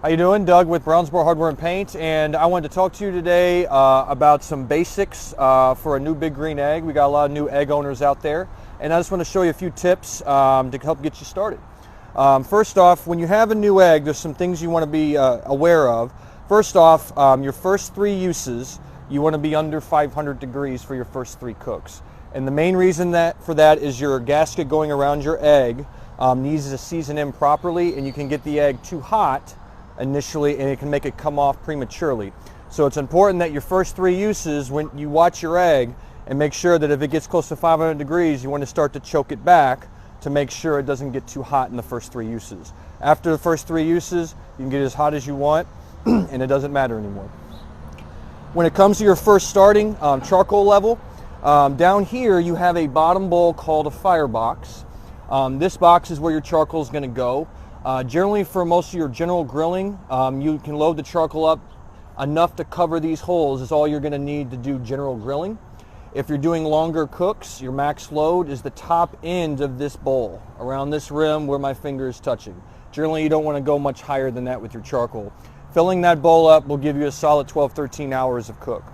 How you doing? Doug with Brownsboro Hardware and Paint, and I wanted to talk to you today about some basics for a new Big Green Egg. We got a lot of new egg owners out there, and I just want to show you a few tips to help get you started. First off, when you have a new egg, there's some things you want to be aware of. First off, your first 3 uses, you want to be under 500 degrees for your first 3 cooks. And the main reason for that is your gasket going around your egg needs to season in properly, and you can get the egg too hot initially and it can make it come off prematurely. So it's important that your first 3 uses, when you watch your egg, and make sure that if it gets close to 500 degrees, you want to start to choke it back to make sure it doesn't get too hot in the first 3 uses. After the first 3 uses, you can get as hot as you want and it doesn't matter anymore. When it comes to your first starting charcoal level, down here you have a bottom bowl called a firebox. This box is where your charcoal is going to go. Generally, for most of your general grilling, you can load the charcoal up enough to cover these holes is all you're going to need to do general grilling. If you're doing longer cooks, your max load is the top end of this bowl, around this rim where my finger is touching. Generally, you don't want to go much higher than that with your charcoal. Filling that bowl up will give you a solid 12-13 hours of cook.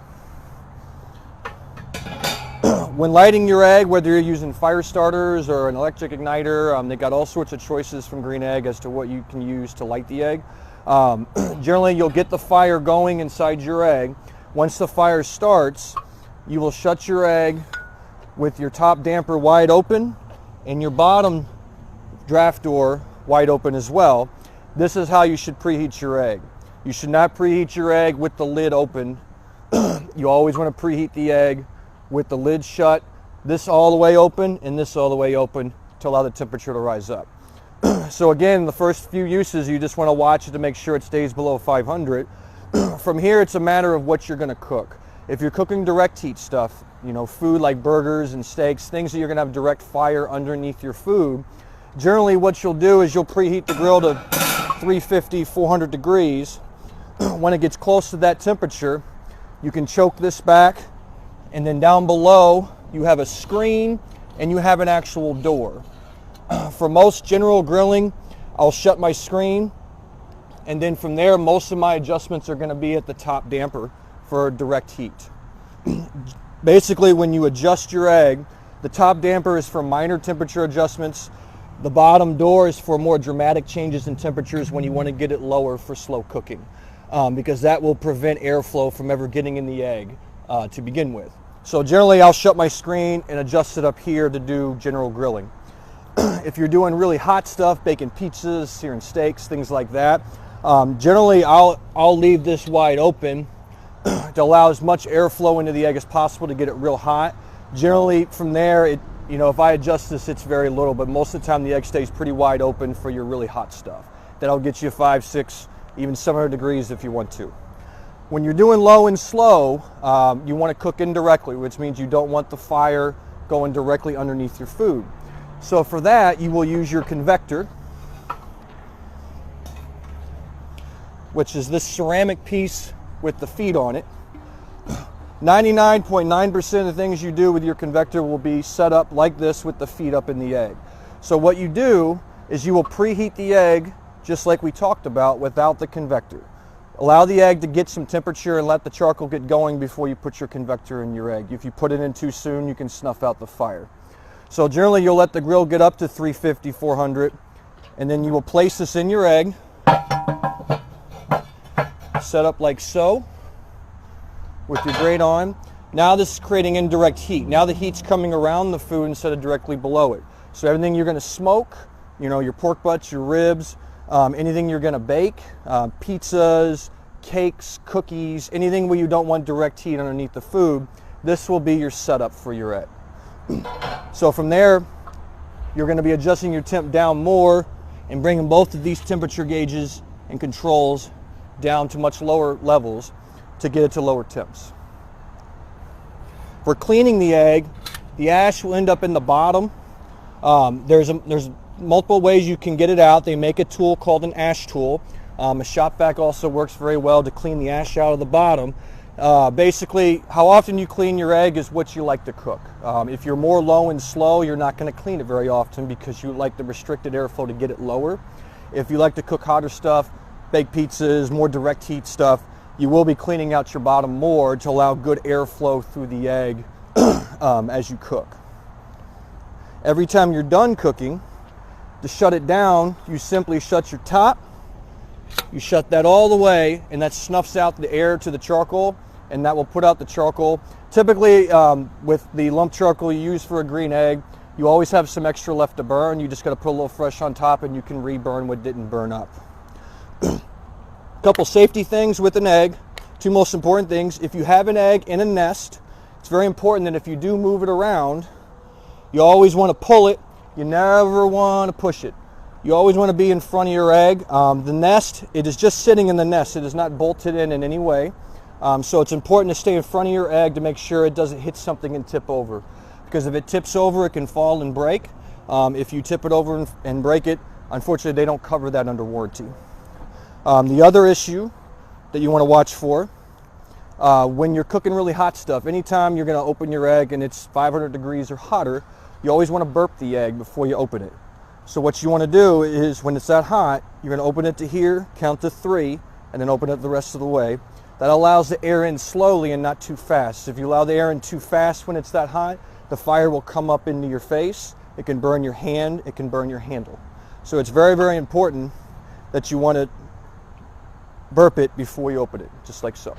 When lighting your egg, whether you're using fire starters or an electric igniter, they got all sorts of choices from Green Egg as to what you can use to light the egg. Generally, you'll get the fire going inside your egg. Once the fire starts, you will shut your egg with your top damper wide open and your bottom draft door wide open as well. This is how you should preheat your egg. You should not preheat your egg with the lid open. You always want to preheat the egg with the lid shut, this all the way open and this all the way open to allow the temperature to rise up. So again, the first few uses, you just want to watch it to make sure it stays below 500. From here, it's a matter of what you're going to cook. If you're cooking direct heat stuff, you know, food like burgers and steaks, things that you're going to have direct fire underneath your food, generally what you'll do is you'll preheat the grill to 350, 400 degrees. When it gets close to that temperature, you can choke this back, and then down below you have a screen and you have an actual door. For most general grilling, I'll shut my screen, and then from there most of my adjustments are going to be at the top damper for direct heat. Basically, when you adjust your egg, the top damper is for minor temperature adjustments. The bottom door is for more dramatic changes in temperatures when you want to get it lower for slow cooking, because that will prevent airflow from ever getting in the egg to begin with. So generally I'll shut my screen and adjust it up here to do general grilling. If you're doing really hot stuff, baking pizzas, searing steaks, things like that, generally I'll leave this wide open to allow as much airflow into the egg as possible to get it real hot. Generally from there, if I adjust this, it's very little, but most of the time the egg stays pretty wide open for your really hot stuff. That'll get you 5, 6, even 700 degrees if you want to. When you're doing low and slow, you want to cook indirectly, which means you don't want the fire going directly underneath your food. So for that, you will use your convector, which is this ceramic piece with the feet on it. 99.9% of the things you do with your convector will be set up like this with the feet up in the egg. So what you do is you will preheat the egg just like we talked about without the convector. Allow the egg to get some temperature and let the charcoal get going before you put your convector in your egg. If you put it in too soon, you can snuff out the fire. So generally you'll let the grill get up to 350, 400, and then you will place this in your egg, set up like so, with your grate on. Now this is creating indirect heat. Now the heat's coming around the food instead of directly below it. So everything you're going to smoke, your pork butts, your ribs, anything you're going to bake, pizzas, cakes, cookies, anything where you don't want direct heat underneath the food, this will be your setup for your egg. So from there, you're going to be adjusting your temp down more and bringing both of these temperature gauges and controls down to much lower levels to get it to lower temps. For cleaning the egg, the ash will end up in the bottom. There's multiple ways you can get it out. They make a tool called an ash tool. A shop vac also works very well to clean the ash out of the bottom. Basically, how often you clean your egg is what you like to cook. If you're more low and slow, you're not going to clean it very often because you like the restricted airflow to get it lower. If you like to cook hotter stuff, baked pizzas, more direct heat stuff, you will be cleaning out your bottom more to allow good airflow through the egg as you cook. Every time you're done cooking, to shut it down, you simply shut your top. You shut that all the way, and that snuffs out the air to the charcoal, and that will put out the charcoal. Typically, with the lump charcoal you use for a green egg, you always have some extra left to burn. You just got to put a little fresh on top, and you can reburn what didn't burn up. Couple safety things with an egg. Two most important things. If you have an egg in a nest, it's very important that if you do move it around, you always want to pull it. You never want to push it. You always want to be in front of your egg. The nest, it is just sitting in the nest. It is not bolted in any way. So it's important to stay in front of your egg to make sure it doesn't hit something and tip over. Because if it tips over, it can fall and break. If you tip it over and break it, unfortunately, they don't cover that under warranty. The other issue that you want to watch for, when you're cooking really hot stuff, anytime you're going to open your egg and it's 500 degrees or hotter, you always want to burp the egg before you open it. So what you want to do is, when it's that hot, you're going to open it to here, count to 3, and then open it the rest of the way. That allows the air in slowly and not too fast. If you allow the air in too fast when it's that hot, the fire will come up into your face. It can burn your hand. It can burn your handle. So it's very, very important that you want to burp it before you open it, just like so.